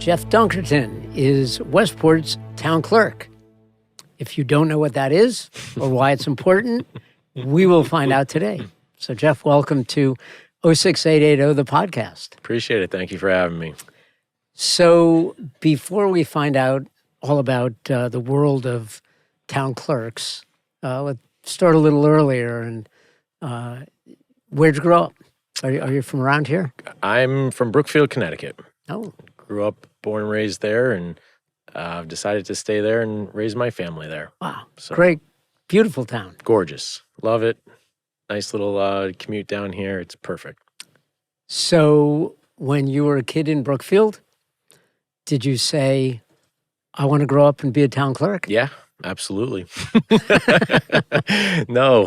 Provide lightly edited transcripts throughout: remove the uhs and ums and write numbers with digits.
Jeff Dunkerton is Westport's town clerk. If you don't know what that is or why it's important, we will find out today. So, Jeff, welcome to 06880, the podcast. Appreciate it. Thank you for having me. So, before we find out all about the world of town clerks, let's start a little earlier. And where'd you grow up? Are you from around here? I'm from Brookfield, Connecticut. Oh. Grew up, born and raised there, and I've decided to stay there and raise my family there. Wow. So, great. Beautiful town. Gorgeous. Love it. Nice little commute down here. It's perfect. So when you were a kid in Brookfield, did you say, I want to grow up and be a town clerk? Yeah, absolutely. No,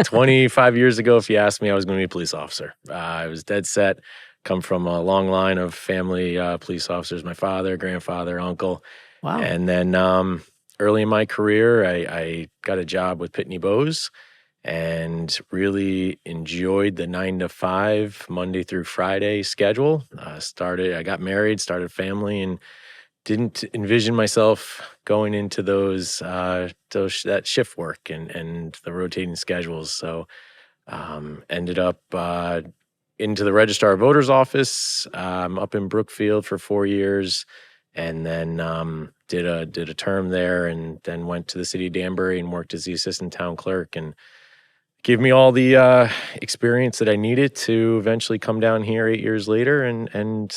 25 years ago, if you asked me, I was going to be a police officer. I was dead set. Come from a long line of family police officers, my father, grandfather, uncle. Wow. And then early in my career, I got a job with Pitney Bowes and really enjoyed the 9 to 5, Monday through Friday schedule. I got married, started a family, and didn't envision myself going into that shift work and the rotating schedules. So ended up into the Registrar voters office up in Brookfield for 4 years, and then did a term there, and then went to the city of Danbury and worked as the assistant town clerk, and gave me all the experience that I needed to eventually come down here 8 years later and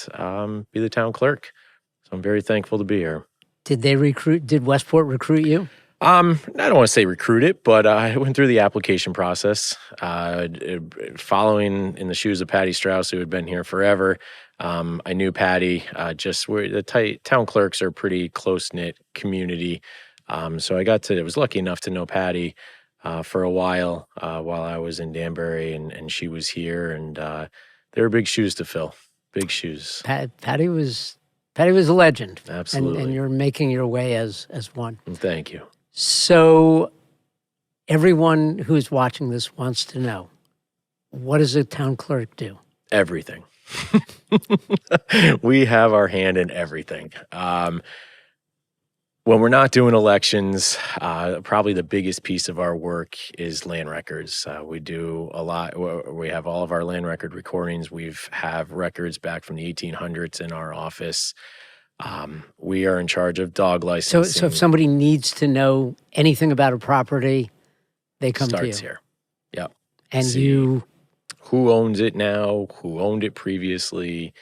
be the town clerk. So I'm very thankful to be here. Did Westport recruit you? I don't want to say recruit it, but I went through the application process, following in the shoes of Patty Strauss, who had been here forever. I knew Patty. Town clerks are a pretty close-knit community. So I was lucky enough to know Patty for a while I was in Danbury, and she was here, and they were big shoes to fill. Big shoes. Patty was a legend. Absolutely. And you're making your way as one. Thank you. So everyone who's watching this wants to know, what does a town clerk do? Everything. We have our hand in everything. When we're not doing elections, probably the biggest piece of our work is land records. We do a lot. We have all of our land record recordings. We have records back from the 1800s in our office. We are in charge of dog licensing. So if somebody needs to know anything about a property, they come to you. Starts here. Yep. And who owns it now, who owned it previously,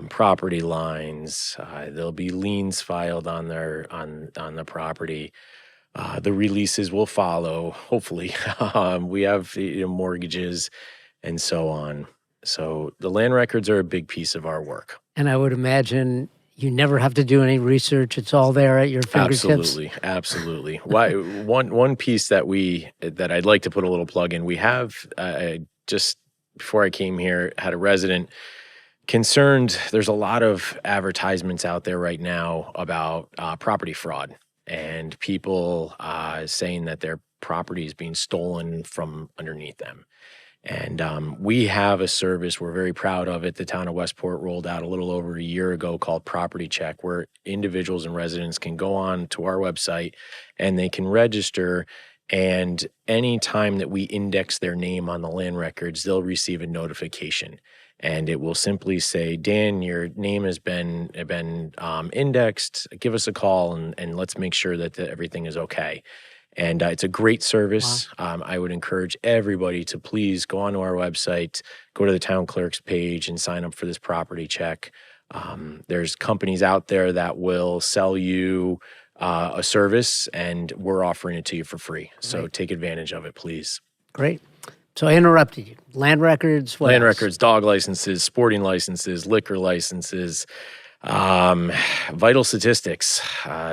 property lines. There'll be liens filed on the property. The releases will follow, hopefully. We have mortgages and so on. So the land records are a big piece of our work. And I would imagine you never have to do any research. It's all there at your fingertips. Absolutely. One piece that I'd like to put a little plug in. We have just before I came here, had a resident concerned. There's a lot of advertisements out there right now about property fraud and people saying that their property is being stolen from underneath them. And we have a service we're very proud of it. The town of Westport rolled out a little over a year ago called Property Check, where individuals and residents can go on to our website and they can register. And any time that we index their name on the land records, they'll receive a notification. And it will simply say, Dan, your name has been indexed. Give us a call and let's make sure that everything is okay. And it's a great service. Wow. I would encourage everybody to please go onto our website, go to the town clerk's page and sign up for this property check. There's companies out there that will sell you a service, and we're offering it to you for free. So take advantage of it, please. Great. So I interrupted you. Land records, what Land else? records, dog licenses, sporting licenses, liquor licenses, vital statistics.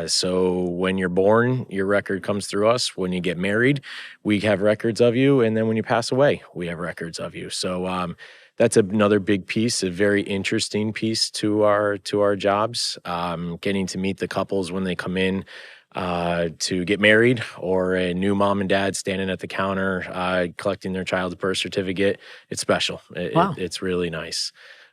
So when you're born, your record comes through us. When you get married, we have records of you. And then when you pass away, we have records of you. So that's another big piece, a very interesting piece to our jobs. Getting to meet the couples when they come in to get married, or a new mom and dad standing at the counter collecting their child's birth certificate. It's special. Wow. It's really nice.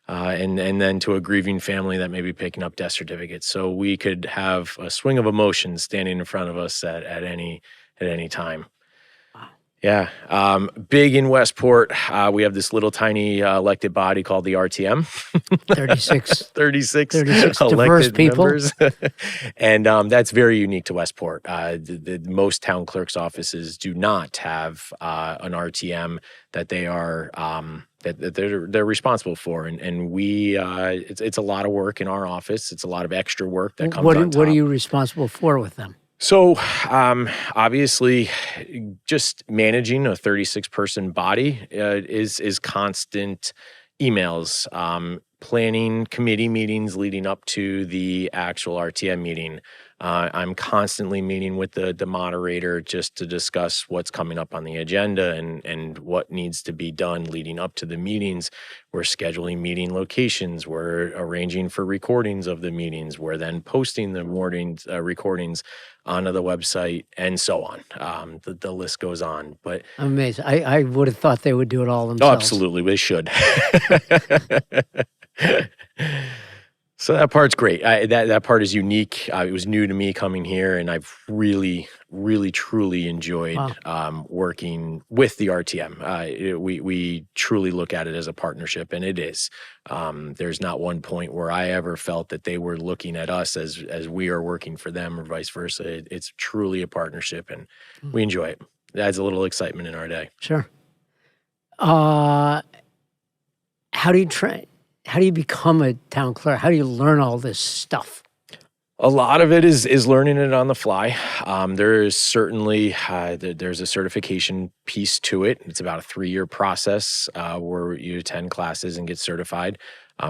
and then to a grieving family that may be picking up death certificates. So we could have a swing of emotions standing in front of us at any time. Yeah. Big in Westport, we have this little tiny elected body called the RTM. 36 diverse elected people. members. And that's very unique to Westport. Most town clerk's offices do not have an RTM that they are that they're responsible for. And we it's a lot of work in our office. It's a lot of extra work that comes on top. What are you responsible for with them? So, obviously, just managing a 36-person body is constant emails, planning committee meetings leading up to the actual RTM meeting. I'm constantly meeting with the moderator just to discuss what's coming up on the agenda and what needs to be done leading up to the meetings. We're scheduling meeting locations. We're arranging for recordings of the meetings. We're then posting the recordings onto the website and so on. The list goes on. But Amazing. I would have thought they would do it all oh, themselves. absolutely, they should. So that part's great. That part is unique. It was new to me coming here, and I've really, really, truly enjoyed working with the RTM. We truly look at it as a partnership, and it is. There's not one point where I ever felt that they were looking at us as we are working for them or vice versa. It's truly a partnership, and we enjoy it. It adds a little excitement in our day. Sure. How do you train? How do you become a town clerk? How do you learn all this stuff? A lot of it is learning it on the fly. There is certainly there's a certification piece to it. It's about a 3-year process where you attend classes and get certified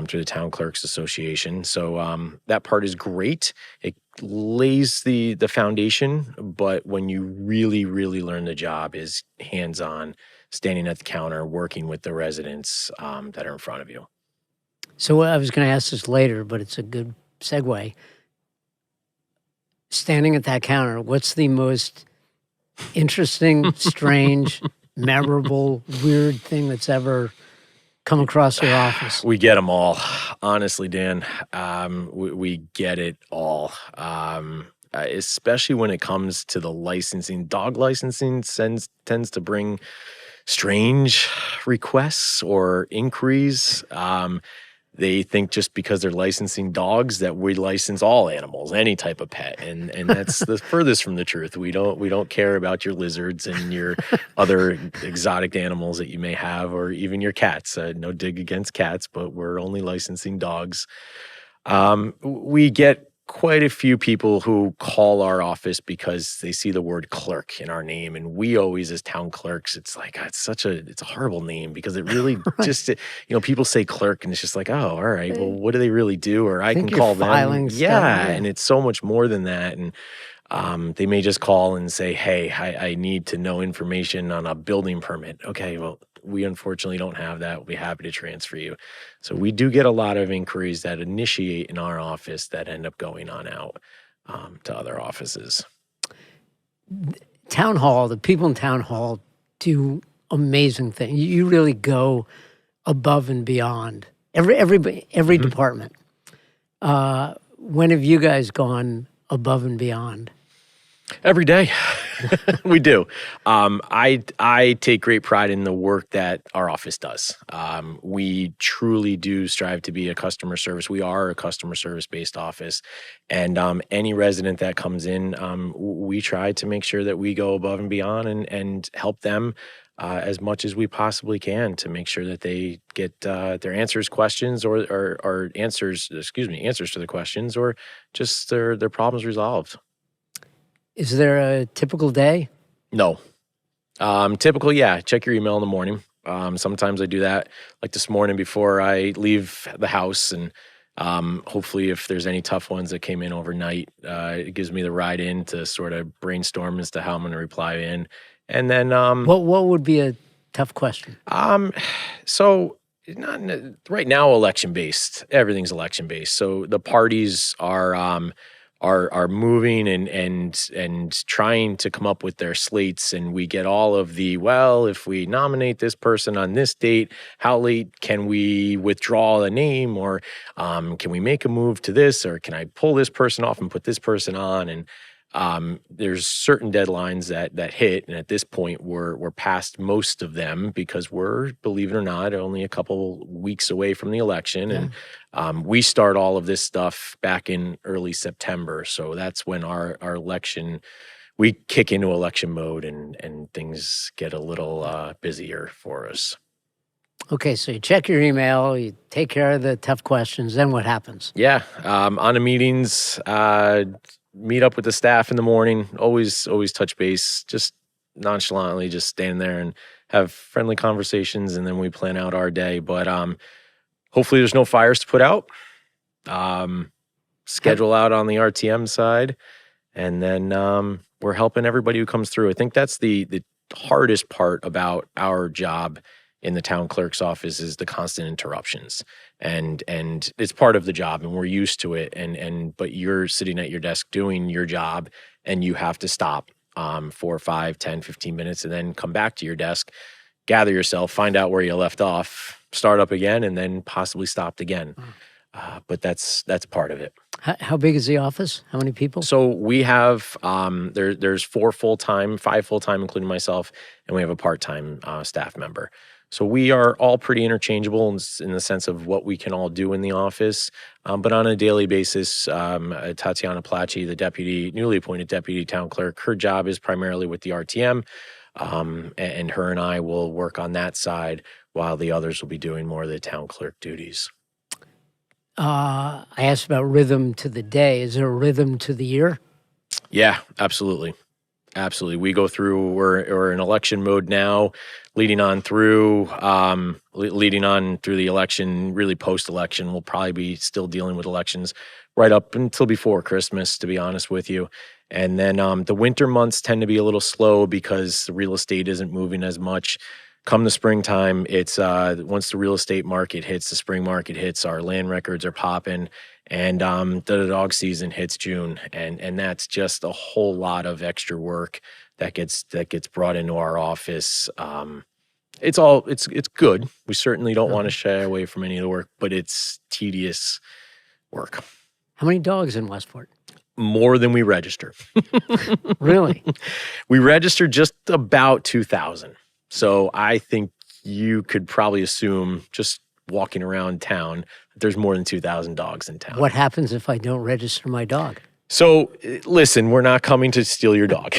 through the Town Clerks Association. So that part is great. It lays the foundation, but when you really, really learn the job is hands-on, standing at the counter, working with the residents that are in front of you. So I was going to ask this later, but it's a good segue. Standing at that counter, what's the most interesting, strange, memorable, weird thing that's ever come across your office? We get them all. Honestly, Dan, we get it all. Especially when it comes to the licensing. Dog licensing tends to bring strange requests or inquiries. They think just because they're licensing dogs that we license all animals, any type of pet, and that's the furthest from the truth. We don't care about your lizards and your other exotic animals that you may have, or even your cats. No dig against cats, but we're only licensing dogs. We get quite a few people who call our office because they see the word clerk in our name, and we always, as town clerks, it's like it's a horrible name because it really just people say clerk and it's just like, oh, all right, well, what do they really do? Or I can call them, yeah, and it's so much more than that. And they may just call and say, hey, I need to know information on a building permit. Okay, well, we unfortunately don't have that. We'll be happy to transfer you. So we do get a lot of inquiries that initiate in our office that end up going on out to other offices. Town hall, the people in town hall do amazing things. You really go above and beyond. Every department. When have you guys gone above and beyond? Every day. We do. I take great pride in the work that our office does. We truly do strive to be a customer service. We are a customer service-based office. And any resident that comes in, we try to make sure that we go above and beyond and help them as much as we possibly can to make sure that they get their questions or answers to the questions, or just their problems resolved. Is there a typical day? No. Typical, yeah. Check your email in the morning. Sometimes I do that, like this morning before I leave the house, and hopefully if there's any tough ones that came in overnight, it gives me the ride in to sort of brainstorm as to how I'm going to reply in. And then what would be a tough question? So right now, election based. Everything's election based. So the parties are are moving and trying to come up with their slates, and we get all of the, well, if we nominate this person on this date, how late can we withdraw a name, or can we make a move to this, or can I pull this person off and put this person on? And there's certain deadlines that hit, and at this point we're past most of them because we're, believe it or not, only a couple weeks away from the election. Yeah. And we start all of this stuff back in early September, so that's when our election, we kick into election mode, and things get a little busier for us. Okay, so you check your email, you take care of the tough questions, then what happens? Yeah, on the meetings, meet up with the staff in the morning, always touch base, just nonchalantly, just stand there and have friendly conversations, and then we plan out our day. But hopefully there's no fires to put out. Schedule out on the RTM side, and then we're helping everybody who comes through. I think that's the hardest part about our job in the town clerk's office, is the constant interruptions. And it's part of the job, and we're used to it. But you're sitting at your desk doing your job, and you have to stop for 5, 10, 15 minutes, and then come back to your desk, gather yourself, find out where you left off, start up again, and then possibly stopped again. But that's part of it. How big is the office? How many people? So we have there's 5 full-time, including myself, and we have a part-time staff member. So we are all pretty interchangeable in the sense of what we can all do in the office. But on a daily basis, Tatiana Placci, the newly appointed deputy town clerk, her job is primarily with the RTM, and her and I will work on that side, while the others will be doing more of the town clerk duties. I asked about rhythm to the day. Is there a rhythm to the year? Yeah, absolutely. Absolutely. We go through, we're in election mode now, leading on through the election, really post-election. We'll probably be still dealing with elections right up until before Christmas, to be honest with you. And then the winter months tend to be a little slow because the real estate isn't moving as much. Come the springtime, it's once the real estate market hits, the spring market hits, our land records are popping, and the dog season hits June, and that's just a whole lot of extra work that gets brought into our office. It's good. We certainly don't want to shy away from any of the work, but it's tedious work. How many dogs in Westport? More than we register. Really? We register just about 2,000. So I think you could probably assume, just walking around town, that there's more than 2,000 dogs in town. What happens if I don't register my dog? So listen, we're not coming to steal your dog,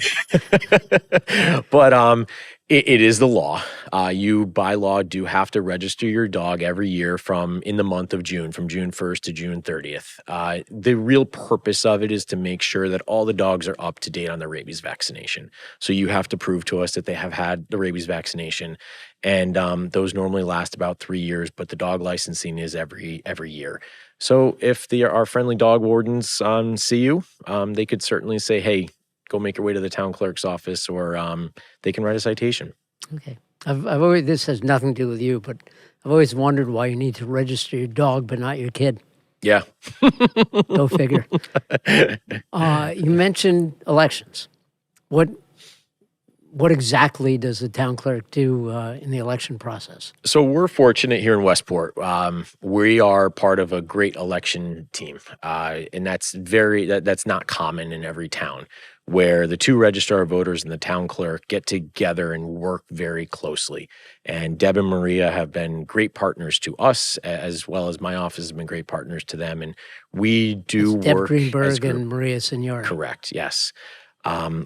but it is the law. You, by law, do have to register your dog every year in the month of June, from June 1st to June 30th. The real purpose of it is to make sure that all the dogs are up to date on the rabies vaccination. So you have to prove to us that they have had the rabies vaccination, and those normally last about 3 years, but the dog licensing is every year. So if our friendly dog wardens see you, they could certainly say, hey, go make your way to the town clerk's office, or they can write a citation. Okay. I've always, this has nothing to do with you, but I've always wondered why you need to register your dog but not your kid. Yeah. Go figure. You mentioned elections. What exactly does the town clerk do in the election process? So we're fortunate here in Westport. We are part of a great election team, and that's not common in every town, where the 2 registrar voters and the town clerk get together and work very closely. And Deb and Maria have been great partners to us, as well as my office has been great partners to them. And we do Deb work Greenberg and Maria Signor. Correct, yes.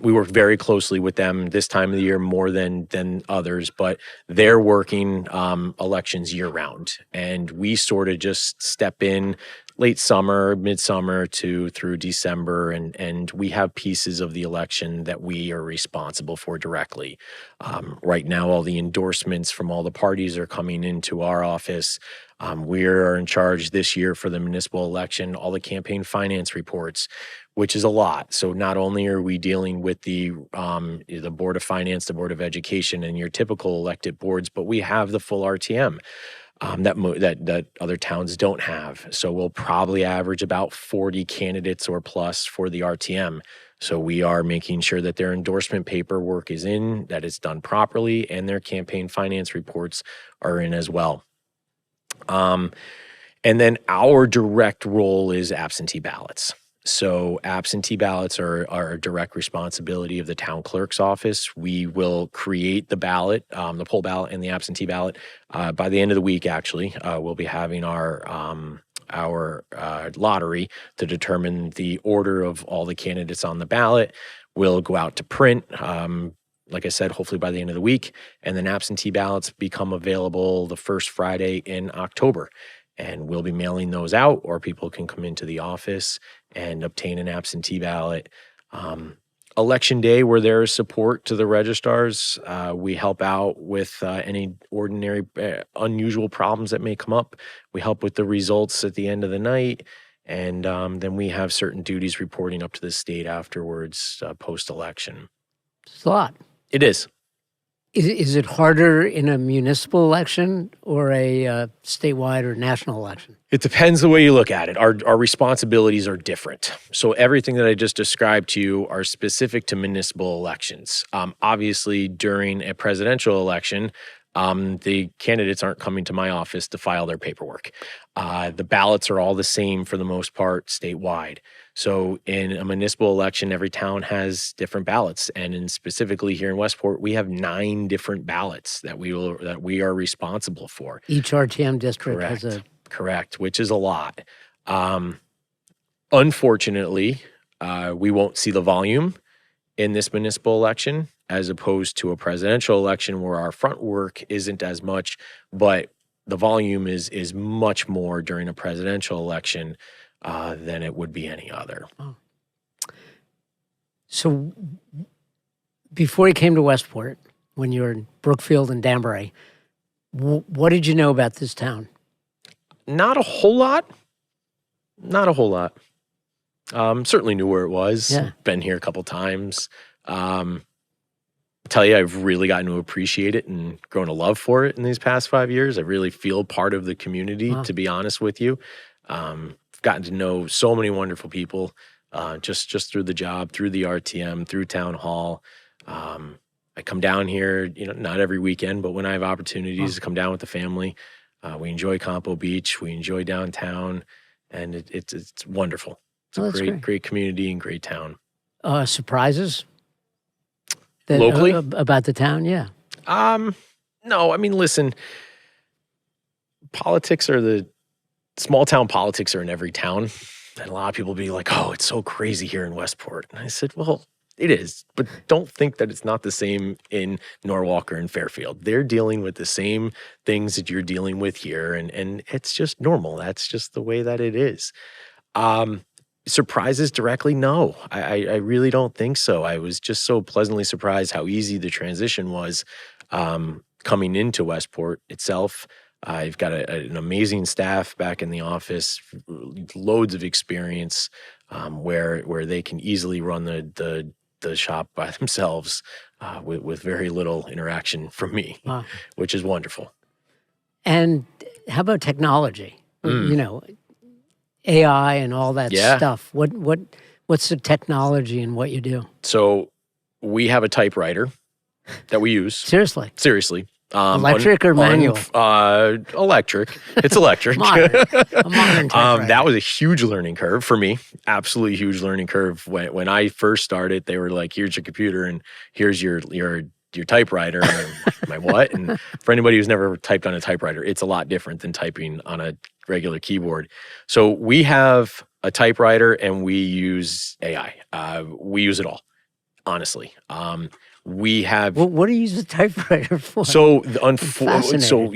We work very closely with them this time of the year more than others, but they're working elections year round. And we sort of just step in late summer, midsummer through December, and we have pieces of the election that we are responsible for directly. Right now, all the endorsements from all the parties are coming into our office. We are in charge this year for the municipal election, all the campaign finance reports, which is a lot. So not only are we dealing with the Board of Finance, the Board of Education, and your typical elected boards, but we have the full RTM. that other towns don't have. So we'll probably average about 40 candidates or plus for the RTM. So we are making sure that their endorsement paperwork is in, that it's done properly, and their campaign finance reports are in as well. And then our direct role is absentee ballots. So absentee ballots are a direct responsibility of the town clerk's office. We will create the ballot, the poll ballot and the absentee ballot. By the end of the week, actually, we'll be having our lottery to determine the order of all the candidates on the ballot. We'll go out to print, like I said, hopefully by the end of the week. And then absentee ballots become available the first Friday in October. And we'll be mailing those out, or people can come into the office and obtain an absentee ballot. Election day, where there is support to the registrars, we help out with any ordinary, unusual problems that may come up. We help with the results at the end of the night. And then we have certain duties reporting up to the state afterwards, post-election. It's a lot. It is. Is it harder in a municipal election or a statewide or national election? It depends the way you look at it. Our responsibilities are different. So everything that I just described to you are specific to municipal elections. Obviously, during a presidential election, the candidates aren't coming to my office to file their paperwork. The ballots are all the same for the most part statewide. So in a municipal election, every town has different ballots. And specifically here in Westport, we have 9 different ballots that we are responsible for. Each RTM district has a... Correct, which is a lot. Unfortunately, we won't see the volume in this municipal election as opposed to a presidential election where our front work isn't as much, but the volume is much more during a presidential election than it would be any other. Oh. So before you came to Westport, when you were in Brookfield and Danbury, what did you know about this town? Not a whole lot. Not a whole lot. Certainly knew where it was. Yeah. Been here a couple times. Tell you, I've really gotten to appreciate it and grown a love for it in these past 5 years. I really feel part of the community, Wow. to be honest with you. I've gotten to know so many wonderful people just through the job, through the RTM, through town hall. I come down here, not every weekend, but when I have opportunities to come down with the family, we enjoy Campo Beach, we enjoy downtown, and it's wonderful. It's a great community and great town. Surprises? Locally? About the town, yeah. No, I mean, listen, small town politics are in every town. And a lot of people be like, oh, it's so crazy here in Westport. And I said, well, it is, but don't think that it's not the same in Norwalk or in Fairfield. They're dealing with the same things that you're dealing with here, and it's just normal. That's just the way that it is. Surprises directly? No, I really don't think so. I was just so pleasantly surprised how easy the transition was coming into Westport itself. I've got an amazing staff back in the office, loads of experience where they can easily run the shop by themselves with very little interaction from me, Wow. which is wonderful. And how about technology? AI and all that stuff. What's the technology in what you do? So we have a typewriter that we use. Seriously. Electric or manual? Electric. It's electric. A modern typewriter. That was a huge learning curve for me. Absolutely huge learning curve. When I first started, they were like, here's your computer and here's your typewriter. And my what? And for anybody who's never typed on a typewriter, it's a lot different than typing on a regular keyboard. So we have a typewriter and we use AI. We use it all, honestly. We have. Well, what do you use a typewriter for? So, Fascinating.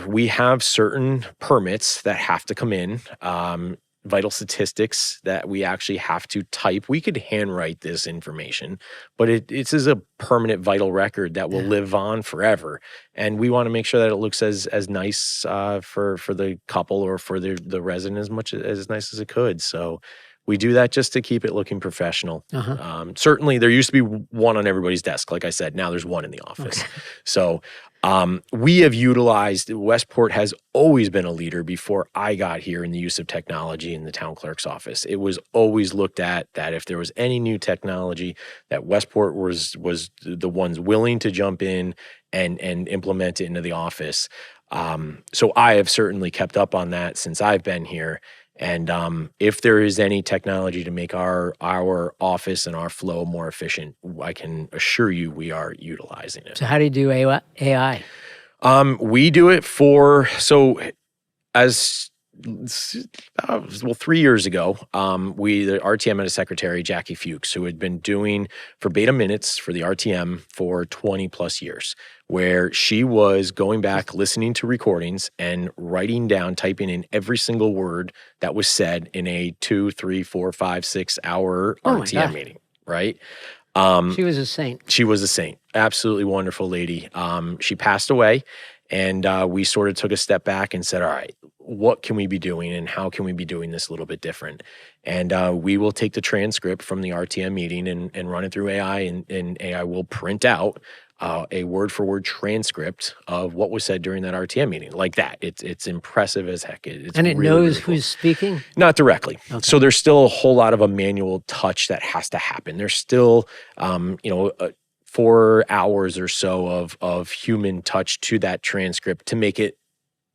we have certain permits that have to come in, vital statistics that we actually have to type. We could handwrite this information, but it's as a permanent vital record that will live on forever. And we want to make sure that it looks as nice for the couple or for the resident as nice as it could. So We do that just to keep it looking professional. Certainly, there used to be one on everybody's desk. Like I said, now there's one in the office. Okay. So we have utilized, Westport has always been a leader before I got here in the use of technology in the town clerk's office. It was always looked at that if there was any new technology, that Westport was the ones willing to jump in and implement it into the office. So I have certainly kept up on that since I've been here. And if there is any technology to make our office and our flow more efficient, I can assure you we are utilizing it. So how do you do AI? We do it as 3 years ago, the RTM had a secretary, Jackie Fuchs, who had been doing verbatim minutes for the RTM for 20 plus years, where she was going back, listening to recordings and writing down, typing in every single word that was said in a 2, 3, 4, 5, 6 hour RTM meeting, right? She was a saint. She was a saint. Absolutely wonderful lady. She passed away, and we sort of took a step back and said, all right, what can we be doing and how can we be doing this a little bit different? And we will take the transcript from the RTM meeting and run it through AI, and AI will print out a word-for-word transcript of what was said during that RTM meeting. Like that. It's impressive as heck. It's and it really, knows really cool. who's speaking? Not directly. Okay. So there's still a whole lot of a manual touch that has to happen. There's still, 4 hours or so of human touch to that transcript to make it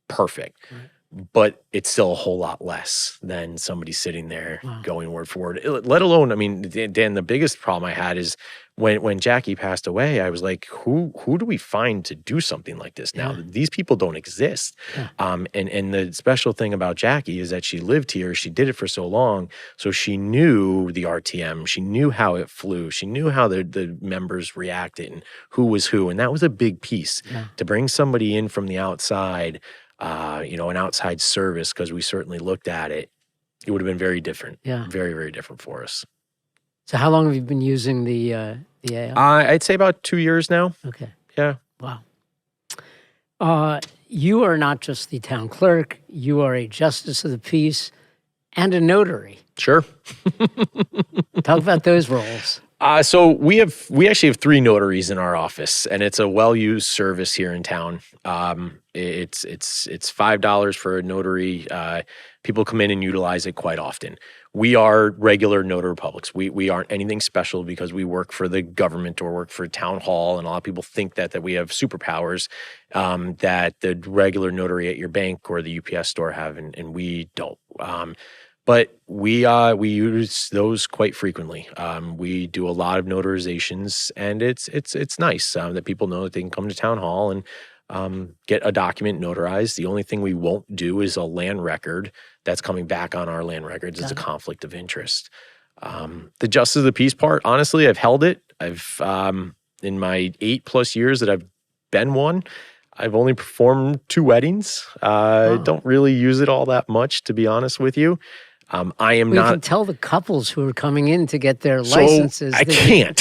perfect. Right. But it's still a whole lot less than somebody sitting there going word for word. Let alone, I mean, Dan, the biggest problem I had is when Jackie passed away, I was like, who do we find to do something like this now? Yeah. These people don't exist. Yeah. And the special thing about Jackie is that she lived here. She did it for so long. So she knew the RTM. She knew how it flew. She knew how the members reacted and who was who. And that was a big piece. Yeah. To bring somebody in from the outside, an outside service, because we certainly looked at it, it would have been very different. Yeah. Very, very different for us. So how long have you been using the AI? I'd say about 2 years now. Okay. Yeah. Wow. You are not just the town clerk, you are a justice of the peace and a notary. Sure. Talk about those roles. So we actually have 3 notaries in our office, and it's a well-used service here in town. It's $5 for a notary. People come in and utilize it quite often. We are regular notary publics. We aren't anything special because we work for the government or work for town hall, and a lot of people think that we have superpowers that the regular notary at your bank or the UPS store have, and we don't. But we use those quite frequently. We do a lot of notarizations, and it's nice that people know that they can come to town hall and get a document notarized. The only thing we won't do is a land record that's coming back on our land records. It's a conflict of interest. The justice of the peace part, honestly, I've held it. I've in my 8+ years that I've been one, I've only performed 2 weddings. I don't really use it all that much, to be honest with you. I am not. You can tell the couples who are coming in to get their licenses. I can't.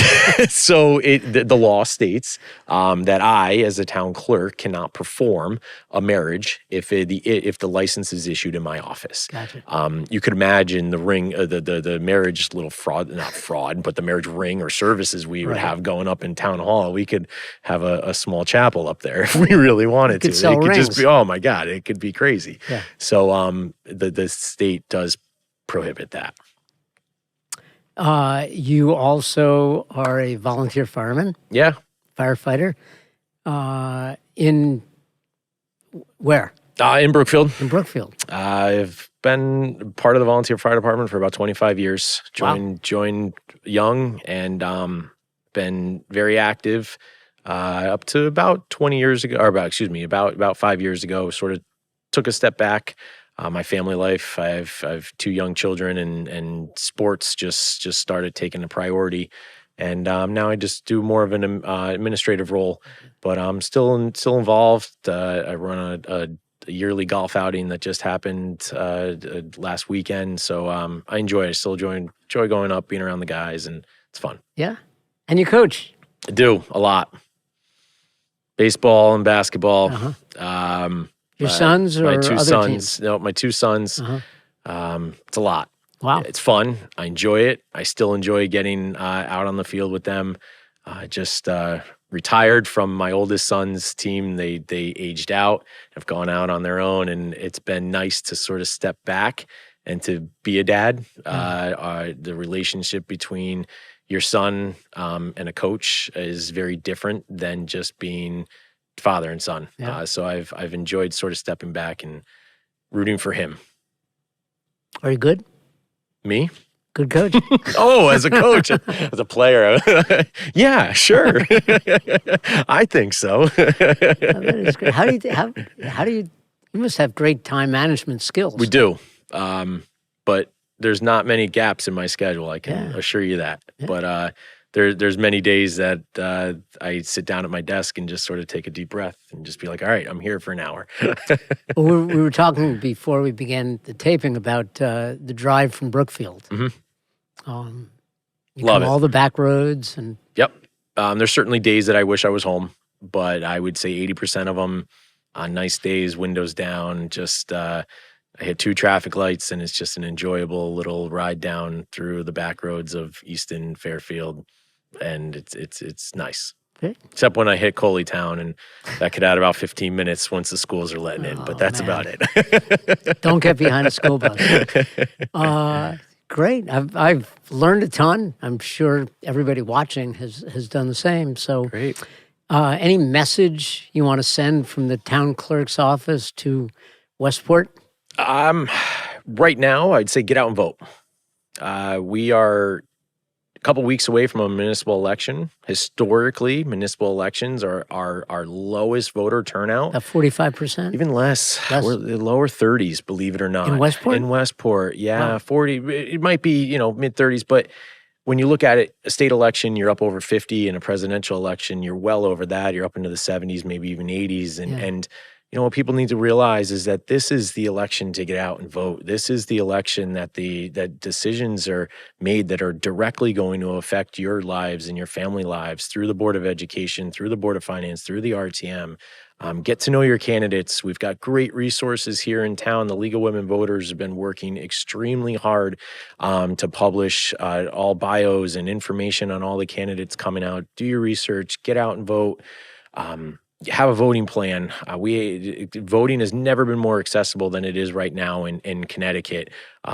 So the law states that I, as a town clerk, cannot perform a marriage if the license is issued in my office. Gotcha. You could imagine the ring, the marriage little fraud, not fraud, but the marriage ring or services we would have going up in town hall. We could have a small chapel up there if we really wanted to. It could just be, oh my God, it could be crazy. Yeah. So the state does prohibit that. You also are a volunteer fireman? Yeah. Firefighter. In where? In Brookfield. In Brookfield. I've been part of the volunteer fire department for about 25 years. Joined young and been very active up to about 20 years ago, or about 5 years ago, sort of took a step back. My family life, I have 2 young children, and sports just started taking a priority. And now I just do more of an administrative role, but I'm still involved. I run a yearly golf outing that just happened last weekend, so I enjoy it. I still enjoy going up, being around the guys, and it's fun. Yeah, and you coach? I do a lot. Baseball and basketball. Your sons or my 2 other sons? teams? No, my 2 sons. It's a lot. Wow. It's fun. I enjoy it. I still enjoy getting out on the field with them. Just retired from my oldest son's team. They aged out, have gone out on their own, and it's been nice to sort of step back and to be a dad. The relationship between your son and a coach is very different than just being father and son. Yeah. So I've enjoyed sort of stepping back and rooting for him. Are you good? Me? Good coach? Oh, as a coach, as a player, yeah, sure. I think so. That is great. How do you must have great time management skills. We do, but there's not many gaps in my schedule. I can assure you that. Yeah. But there's many days that I sit down at my desk and just sort of take a deep breath and just be like, all right, I'm here for an hour. Well, we were talking before we began the taping about the drive from Brookfield. Mm-hmm. You Love come it. all the back roads and Yep. There's certainly days that I wish I was home, but I would say 80% of them on nice days, windows down, just I hit 2 traffic lights and it's just an enjoyable little ride down through the back roads of Easton, Fairfield, and it's nice. Okay. Except when I hit Coleytown, and that could add about 15 minutes once the schools are letting in, but that's about it. Don't get behind a school bus. Great. I've learned a ton. I'm sure everybody watching has done the same. So Great. Any message you want to send from the town clerk's office to Westport? Right now, I'd say get out and vote. We are a couple weeks away from a municipal election. Historically, municipal elections are our lowest voter turnout. 45%? Even less. We're the lower 30s, believe it or not. In Westport? In Westport, yeah. Wow. 40. It might be, mid 30s, but when you look at it, a state election, you're up over 50. In a presidential election, you're well over that. You're up into the 70s, maybe even 80s. And what people need to realize is that this is the election to get out and vote. This is the election that that decisions are made that are directly going to affect your lives and your family lives through the Board of Education, through the Board of Finance, through the RTM. Get to know your candidates. We've got great resources here in town. The League of Women Voters have been working extremely hard to publish all bios and information on all the candidates coming out. Do your research, get out and vote. Have a voting plan. Voting has never been more accessible than it is right now in Connecticut.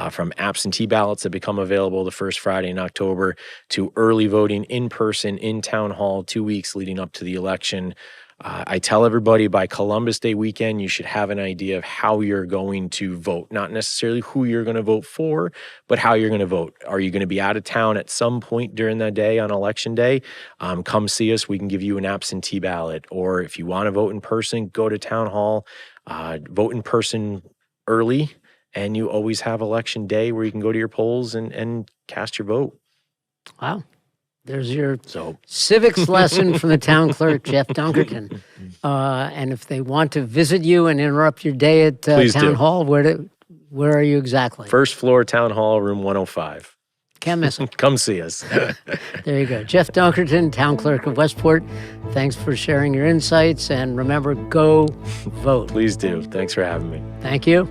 From absentee ballots that become available the first Friday in October to early voting in person in town hall 2 weeks leading up to the election. I tell everybody by Columbus Day weekend, you should have an idea of how you're going to vote. Not necessarily who you're going to vote for, but how you're going to vote. Are you going to be out of town at some point during that day on election day? Come see us. We can give you an absentee ballot. Or if you want to vote in person, go to town hall, vote in person early, and you always have election day where you can go to your polls and cast your vote. Wow. There's your civics lesson from the town clerk, Jeff Dunkerton. And if they want to visit you and interrupt your day at town hall, where are you exactly? First floor, town hall, room 105. Can't miss them. Come see us. There you go. Jeff Dunkerton, town clerk of Westport. Thanks for sharing your insights. And remember, go vote. Please do. Thanks for having me. Thank you.